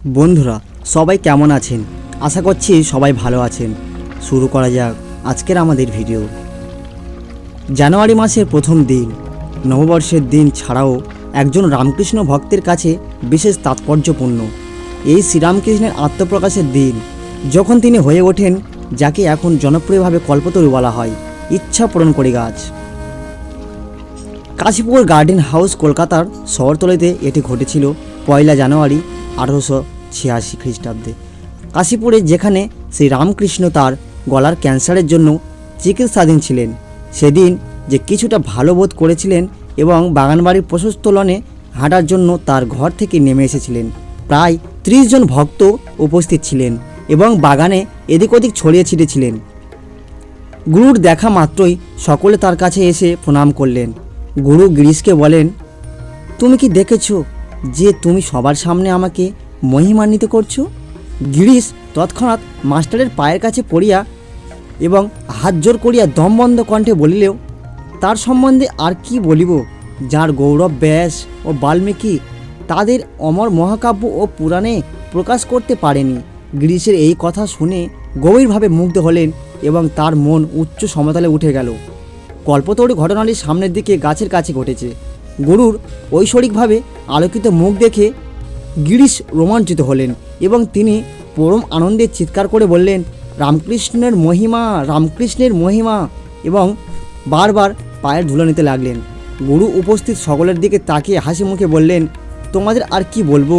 বন্ধুরা সবাই কেমন আছেন? আশা করছি সবাই ভালো আছেন। শুরু করা যাক আজকের আমাদের ভিডিও। জানুয়ারি মাসের প্রথম দিন, নববর্ষের দিন ছাড়াও একজন রামকৃষ্ণ ভক্তের কাছে বিশেষ তাৎপর্যপূর্ণ। এই শ্রীরামকৃষ্ণের আত্মপ্রকাশের দিন, যখন তিনি হয়ে ওঠেন যাকে এখন জনপ্রিয়ভাবে কল্পতরু বলা হয়, ইচ্ছা পূরণ করে গাছ। কাশীপুর গার্ডেন হাউস, কলকাতার শহরতলিতে এটি ঘটেছিল 1 জানুয়ারি 1886 খ্রিস্টাব্দে। কাশীপুরে, যেখানে শ্রী রামকৃষ্ণ তার গলার ক্যান্সারের জন্য চিকিৎসাধীন ছিলেন, সেদিন যে কিছুটা ভালো বোধ করেছিলেন এবং বাগানবাড়ির প্রশস্ত লনে হাঁটার জন্য তার ঘর থেকে নেমে এসেছিলেন। প্রায় 30 জন ভক্ত উপস্থিত ছিলেন এবং বাগানে এদিক ওদিক ছড়িয়ে ছিটেছিলেন। গুরুর দেখা মাত্রই সকলে তার কাছে এসে প্রণাম করলেন। গুরু গিরিশকে বলেন, তুমি কি দেখেছো যে তুমি সবার সামনে আমাকে মহিমান্বিত করছো? গিরিশ তৎক্ষণাৎ মাস্টারের পায়ের কাছে পড়িয়া এবং হাত জোর করিয়া দমবন্ধ কণ্ঠে বলিলেও, তার সম্বন্ধে আর কি বলিব, যার গৌরব ব্যাস ও বাল্মীকি তাদের অমর মহাকাব্য ও পুরাণে প্রকাশ করতে পারেনি। গিরিশের এই কথা শুনে গভীরভাবে মুগ্ধ হলেন এবং তার মন উচ্চ সমতলে উঠে গেল। কল্পতরু ঘটনাটি সামনের দিকে গাছের কাছে ঘটেছে। গুরুর ঐশ্বরিকভাবে আলোকিত মুখ দেখে গিরিশ রোমাঞ্চিত হলেন এবং তিনি পরম আনন্দে চিৎকার করে বললেন, রামকৃষ্ণের মহিমা, রামকৃষ্ণের মহিমা, এবং বারবার পায়ের ধুলো নিতে লাগলেন। গুরু উপস্থিত সকলের দিকে তাকিয়ে হাসি মুখে বললেন, তোমাদের আর কি বলবো,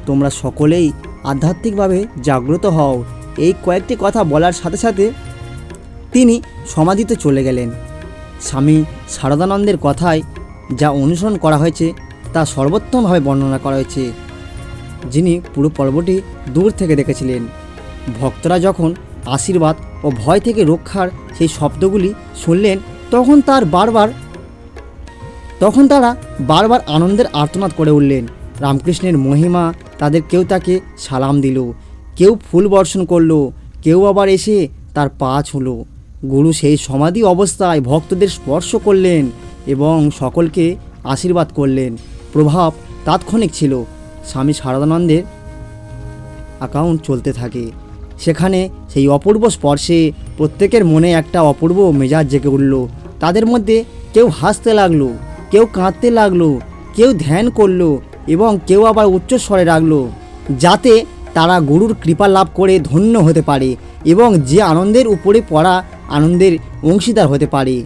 তোমরা সকলেই আধ্যাত্মিকভাবে জাগ্রত হও। এই কয়েকটি কথা বলার সাথে সাথে তিনি সমাধিতে চলে গেলেন। স্বামী শারদানন্দের কথায় যা অনুসরণ করা হয়েছে তা সর্বোত্তমভাবে বর্ণনা করা হয়েছে, যিনি পুরো পর্বটি দূর থেকে দেখেছিলেন। ভক্তরা যখন আশীর্বাদ ও ভয় থেকে রক্ষার সেই শব্দগুলি শুনলেন, তখন তারা বারবার আনন্দের আর্তনাদ করে উঠলেন। রামকৃষ্ণের মহিমা, তাদের কেউ তাকে সালাম দিল, কেউ ফুল বর্ষণ করলো, কেউ আবার এসে তার পা ছুঁলো। গুরু সেই সমাধি অবস্থায় ভক্তদের স্পর্শ করলেন এবং সকলকে আশীর্বাদ করলেন। প্রভাব তাৎক্ষণিক ছিল। স্বামী শারদানন্দের অ্যাকাউন্ট চলতে থাকে। সেখানে সেই অপূর্ব স্পর্শে প্রত্যেকের মনে একটা অপূর্ব মেজাজ জেগে উঠল। তাদের মধ্যে কেউ হাসতে লাগলো, কেউ কাঁদতে লাগলো, কেউ ধ্যান করলো এবং কেউ আবার উচ্চস্বরে রাখলো, যাতে তারা গুরুর কৃপা লাভ করে ধন্য হতে পারে এবং যে আনন্দের উপরে পড়া আনন্দের অংশীদার হতে পারে।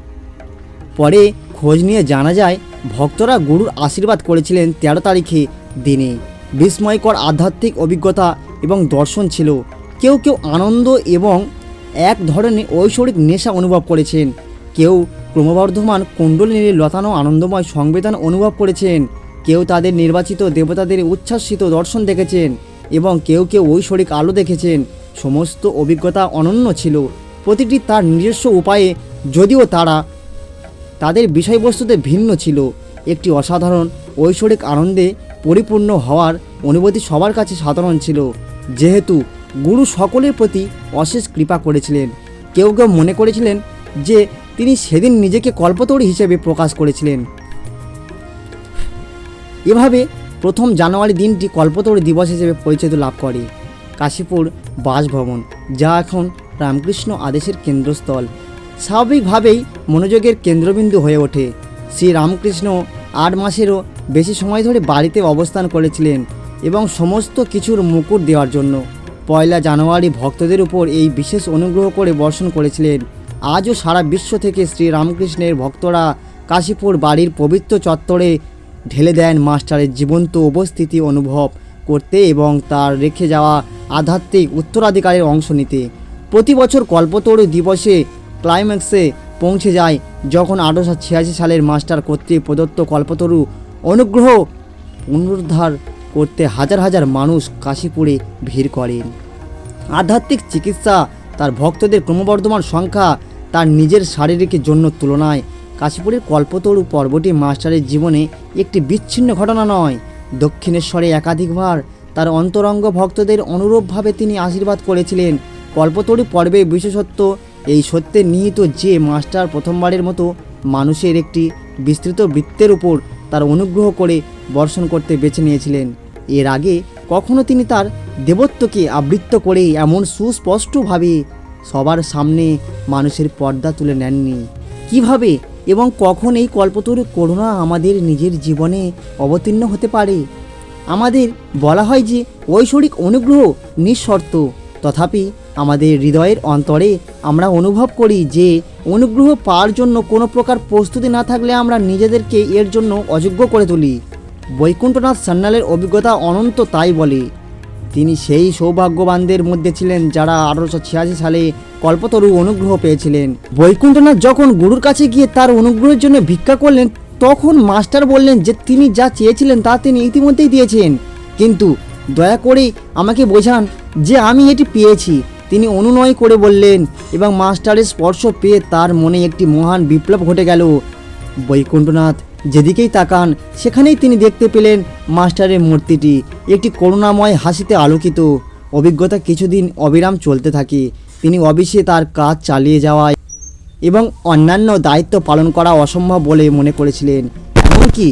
পরে খোঁজ নিয়ে জানা যায়, ভক্তরা গুরুর আশীর্বাদ করেছিলেন 13 তারিখে দিনে। বিস্ময়কর আধ্যাত্মিক অভিজ্ঞতা এবং দর্শন ছিল। কেউ কেউ আনন্দ এবং এক ধরনের ঐশ্বরিক নেশা অনুভব করেছেন, কেউ ক্রমবর্ধমান কুণ্ডলিনী লতানো আনন্দময় সংবেদন অনুভব করেছেন, কেউ তাদের নির্বাচিত দেবতাদের উচ্ছ্বাসিত দর্শন দেখেছেন এবং কেউ কেউ ঐশ্বরিক আলো দেখেছেন। সমস্ত অভিজ্ঞতা অনন্য ছিল, প্রতিটি তার নিজস্ব উপায়ে, যদিও তাদের বিষয়বস্তুতে ভিন্ন ছিল। একটি অসাধারণ ঐশ্বরিক আনন্দে পরিপূর্ণ হওয়ার অনুভূতি সবার কাছে সাধারণ ছিল, যেহেতু গুরু সকলের প্রতি অশেষ কৃপা করেছিলেন। কেউ কেউ মনে করেছিলেন যে তিনি সেদিন নিজেকে কল্পতরু হিসেবে প্রকাশ করেছিলেন। এভাবে 1 জানুয়ারি দিনটি কল্পতরু দিবস হিসেবে পরিচিত লাভ করে। কাশীপুর বাসভবন, যা এখন রামকৃষ্ণ আদেশের কেন্দ্রস্থল, স্বাভাবিকভাবেই মনোযোগের কেন্দ্রবিন্দু হয়ে ওঠে। শ্রী রামকৃষ্ণ 8 মাসেরও বেশি সময় ধরে বাড়িতে অবস্থান করেছিলেন এবং সমস্ত কিছুর মুকুট দেওয়ার জন্য 1 জানুয়ারি ভক্তদের উপর এই বিশেষ অনুগ্রহ করে বর্ষণ করেছিলেন। আজও সারা বিশ্ব থেকে শ্রী রামকৃষ্ণের ভক্তরা কাশীপুর বাড়ির পবিত্র চত্বরে ঢেলে দেন মাস্টারের জীবন্ত উপস্থিতি অনুভব করতে এবং তার রেখে যাওয়া আধ্যাত্মিক উত্তরাধিকারের অংশ নিতে। প্রতি বছর কল্পতরু দিবসে ক্লাইম্যাক্সে পৌঁছে যায় যখন 1886 সালের মাস্টার কর্তৃক প্রদত্ত কল্পতরু অনুগ্রহ পুনরুদ্ধার করতে হাজার হাজার মানুষ কাশীপুরে ভিড় করেন। আধ্যাত্মিক চিকিৎসা, তার ভক্তদের ক্রমবর্ধমান সংখ্যা, তার নিজের শারীরিক জন্য তুলনায় কাশীপুরের কল্পতরু পর্বটি মাস্টারের জীবনে একটি বিচ্ছিন্ন ঘটনা নয়। দক্ষিণেশ্বরে একাধিকবার তার অন্তরঙ্গ ভক্তদের অনুরূপভাবে তিনি আশীর্বাদ করেছিলেন। কল্পতরু পর্বে বিশেষত্ব এই সত্যে নিহিত যে মাস্টার প্রথমবারের মতো মানুষের একটি বিস্তৃত বৃত্তের উপর তার অনুগ্রহ করে বর্ষণ করতে বেছে নিয়েছিলেন। এর আগে কখনো তিনি তার দেবত্বকে আবৃত্ত করে এমন সুস্পষ্টভাবে সবার সামনে মানুষের পর্দা তুলে নেননি। কিভাবে এবং কখন এই কল্পতরু করুণা আমাদের নিজের জীবনে অবতীর্ণ হতে পারে? আমাদের বলা হয় যে ঐশ্বরিক অনুগ্রহ নিঃশর্ত, তথাপি আমাদের হৃদয়ের অন্তরে আমরা অনুভব করি যে অনুগ্রহ পাওয়ার জন্য কোনো প্রকার প্রস্তুতি না থাকলে আমরা নিজেদেরকে এর জন্য অযোগ্য করে তুলি। বৈকুণ্ঠনাথ সান্যালের অভিজ্ঞতা অনন্ত তাই বলে। তিনি সেই সৌভাগ্যবানদের মধ্যে ছিলেন যারা 1886 সালে কল্পতরু অনুগ্রহ পেয়েছিলেন। বৈকুণ্ঠনাথ যখন গুরুর কাছে গিয়ে তার অনুগ্রহের জন্য ভিক্ষা করলেন, তখন মাস্টার বললেন যে তিনি যা চেয়েছিলেন তা তিনি ইতিমধ্যেই দিয়েছেন, কিন্তু দয়া করে আমাকে বোঝান যে আমি এটি পেয়েছি। তিনি অনুনয় করে বললেন এবং মাস্টারের স্পর্শ পেয়ে তার মনে একটি মহান বিপ্লব ঘটে গেল। বৈকুণ্ঠনাথ যেদিকেই তাকান সেখানেই তিনি দেখতে পেলেন মাস্টারের মূর্তিটি একটি করুণাময় হাসিতে আলোকিত। অভিজ্ঞতা কিছুদিন অবিরাম চলতে থাকে। তিনি অবিশ্যে তার কাজ চালিয়ে যাওয়ায় এবং অন্যান্য দায়িত্ব পালন করা অসম্ভব বলে মনে করেছিলেন। এমনকি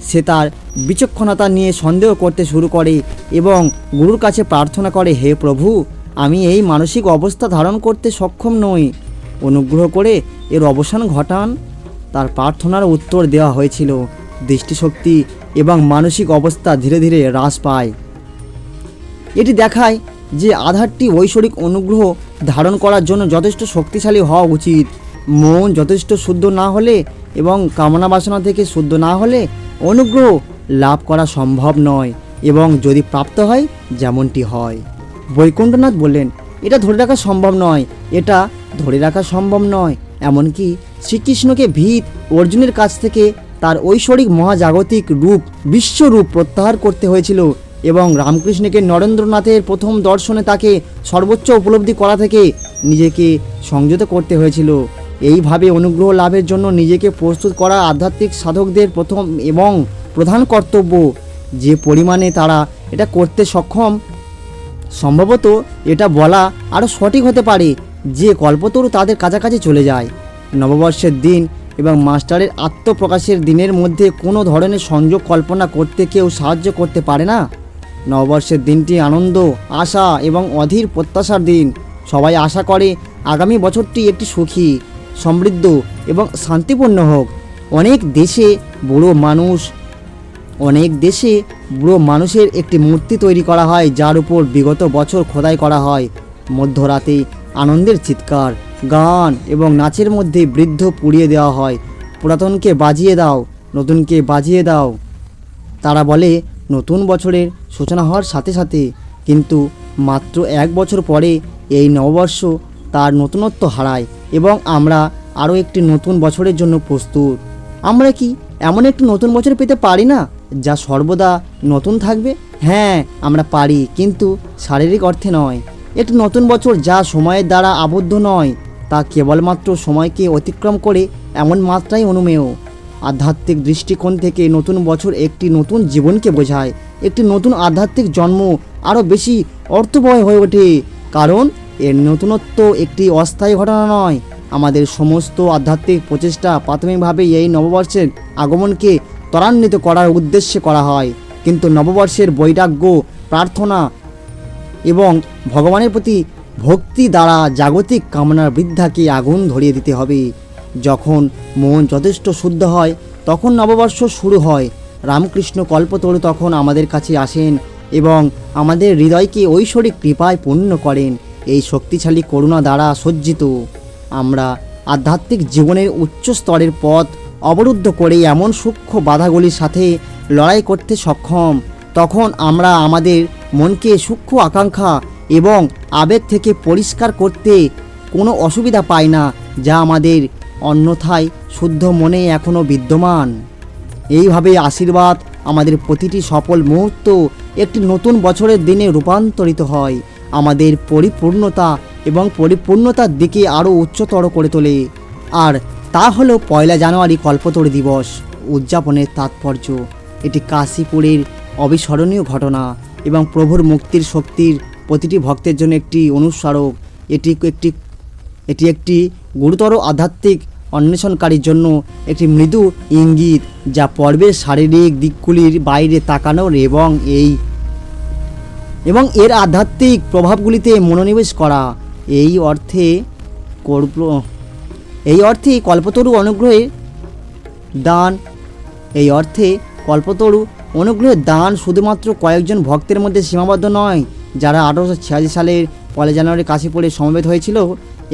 সে তার বিচক্ষণতা নিয়ে সন্দেহ করতে শুরু করে এবং গুরুর কাছে প্রার্থনা করে, হে প্রভু, আমি এই মানসিক অবস্থা ধারণ করতে সক্ষম নই, অনুগ্রহ করে এর অবসান ঘটান। তার প্রার্থনার উত্তর দেওয়া হয়েছিল। দৃষ্টিশক্তি এবং মানসিক অবস্থা ধীরে ধীরে হ্রাস পায়। এটি দেখায় যে আধারটি ঐশ্বরিক অনুগ্রহ ধারণ করার জন্য যথেষ্ট শক্তিশালী হওয়া উচিত। মন যথেষ্ট শুদ্ধ না হলে এবং কামনা বাসনা থেকে শুদ্ধ না হলে অনুগ্রহ লাভ করা সম্ভব নয়, এবং যদি প্রাপ্ত হয় যেমনটি হয়। বৈকুণ্ঠনাথ বললেন, এটা ধরে রাখা সম্ভব নয়, এটা ধরে রাখা সম্ভব নয়। এমনকি শ্রীকৃষ্ণকে ভীত অর্জুনের কাছ থেকে তার ঐশ্বরিক মহাজাগতিক রূপ বিশ্বরূপ প্রত্যাহার করতে হয়েছিল, এবং রামকৃষ্ণকে নরেন্দ্রনাথের প্রথম দর্শনে তাকে সর্বোচ্চ উপলব্ধি করা থেকে নিজেকে সংযত করতে হয়েছিল। এইভাবে অনুগ্রহ লাভের জন্য নিজেকে প্রস্তুত করা আধ্যাত্মিক সাধকদের প্রথম এবং প্রধান কর্তব্য। যে পরিমাণে তারা এটা করতে সক্ষম, সম্ভবত এটা বলা আরও সঠিক হতে পারে যে কল্পতরু তাদের কাছাকাছি চলে যায়। নববর্ষের দিন এবং মাস্টারের আত্মপ্রকাশের দিনের মধ্যে কোনো ধরনের সংযোগ কল্পনা করতে কেউ সাহায্য করতে পারে না। নববর্ষের দিনটি আনন্দ, আশা এবং অধীর প্রত্যাশার দিন। সবাই আশা করে আগামী বছরটি একটি সুখী, সমৃদ্ধ এবং শান্তিপূর্ণ হোক। অনেক দেশে বুড়ো মানুষের একটি মূর্তি তৈরি করা হয় যার উপর বিগত বছর খোদাই করা হয়। মধ্যরাতে আনন্দের চিৎকার, গান এবং নাচের মধ্যে বৃদ্ধ পুড়িয়ে দেওয়া হয়। পুরাতনকে বাজিয়ে দাও, নতুনকে বাজিয়ে দাও। তারা বলে নতুন বছরের সূচনা হওয়ার সাথে সাথে, কিন্তু মাত্র 1 বছর পরে এই নববর্ষ তার নতুনত্ব হারায় এবং আমরা আরও একটি নতুন বছরের জন্য প্রস্তুত। আমরা কি এমন একটি নতুন বছর পেতে পারি না যা সর্বদা নতুন থাকবে? হ্যাঁ, আমরা পারি, কিন্তু শারীরিক অর্থে নয়। একটি নতুন বছর যা সময়ের দ্বারা আবদ্ধ নয়, তা কেবলমাত্র সময়কে অতিক্রম করে এমন মাত্রায় অনুমেয়। আধ্যাত্মিক দৃষ্টিকোণ থেকে নতুন বছর একটি নতুন জীবনকে বোঝায়। একটি নতুন আধ্যাত্মিক জন্ম আরও বেশি অর্থবহ হয়ে ওঠে, কারণ এর নতুনত্ব একটি অস্থায়ী ঘটনা নয়। আমাদের সমস্ত আধ্যাত্মিক প্রচেষ্টা প্রাথমিকভাবে এই নববর্ষের আগমনকে ত্বরান্বিত করার উদ্দেশ্যে করা হয়, কিন্তু নববর্ষের বৈরাগ্য, প্রার্থনা এবং ভগবানের প্রতি ভক্তি দ্বারা জাগতিক কামনার বৃদ্ধাকে আগুন ধরিয়ে দিতে হবে। যখন মন যথেষ্ট শুদ্ধ হয় তখন নববর্ষ শুরু হয়। রামকৃষ্ণ কল্পতরু তখন আমাদের কাছে আসেন এবং আমাদের হৃদয়কে ঐশ্বরিক কৃপায় পূর্ণ করেন। এই শক্তিশালী করুণা দ্বারা সজ্জিত আমরা আধ্যাত্মিক জীবনের উচ্চ স্তরের পথ অবরুদ্ধ করে এমন সূক্ষ্ম বাধাগুলির সাথে লড়াই করতে সক্ষম। তখন আমরা আমাদের মনকে সূক্ষ্ম আকাঙ্ক্ষা এবং আবেগ থেকে পরিষ্কার করতে কোনো অসুবিধা পাই না, যা আমাদের অন্যথায় শুদ্ধ মনে এখনও বিদ্যমান। এইভাবে আশীর্বাদ আমাদের প্রতিটি সফল মুহূর্ত একটি নতুন বছরের দিনে রূপান্তরিত হয়, আমাদের পরিপূর্ণতা এবং পরিপূর্ণতার দিকে আরও উচ্চতর করে তোলে। আর তা হলো 1 জানুয়ারি কল্পতরু দিবস উদযাপনের তাৎপর্য। এটি কাশীপুরের অবিস্মরণীয় ঘটনা এবং প্রভুর মুক্তির শক্তির প্রতিটি ভক্তের জন্য একটি অনুস্মারক। এটি একটি গুরুতর আধ্যাত্মিক অন্বেষণকারীর জন্য একটি মৃদু ইঙ্গিত, যা পর্বের শারীরিক দিকগুলির বাইরে তাকানোর এবং এই এবং এর আধ্যাত্মিক প্রভাবগুলিতে মনোনিবেশ করা। এই অর্থে কল্পতরু অনুগ্রহের দান শুধুমাত্র কয়েকজন ভক্তের মধ্যে সীমাবদ্ধ নয়। যারা 1886 সালের 1 জানুয়ারি কাশীপুরে সমবেত হয়েছিল,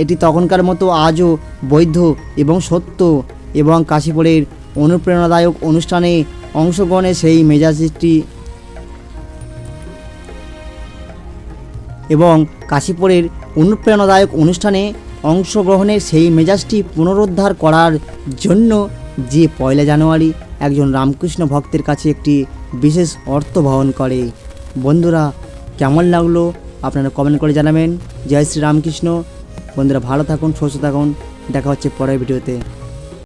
এটি তখনকার মতো আজও বৈধ এবং সত্য। এবং কাশীপুরের অনুপ্রেরণাদায়ক অনুষ্ঠানে অংশগ্রহণের সেই মেজাজটি পুনরুদ্ধার করার জন্য যে 1 জানুয়ারি একজন রামকৃষ্ণ ভক্তের কাছে একটি বিশেষ অর্থ বহন করে। বন্ধুরা, কেমন লাগলো আপনারা কমেন্ট করে জানাবেন। জয় শ্রী রামকৃষ্ণ। বন্ধুরা, ভালো থাকুন, সুস্থ থাকুন। দেখা হচ্ছে পরের ভিডিওতে।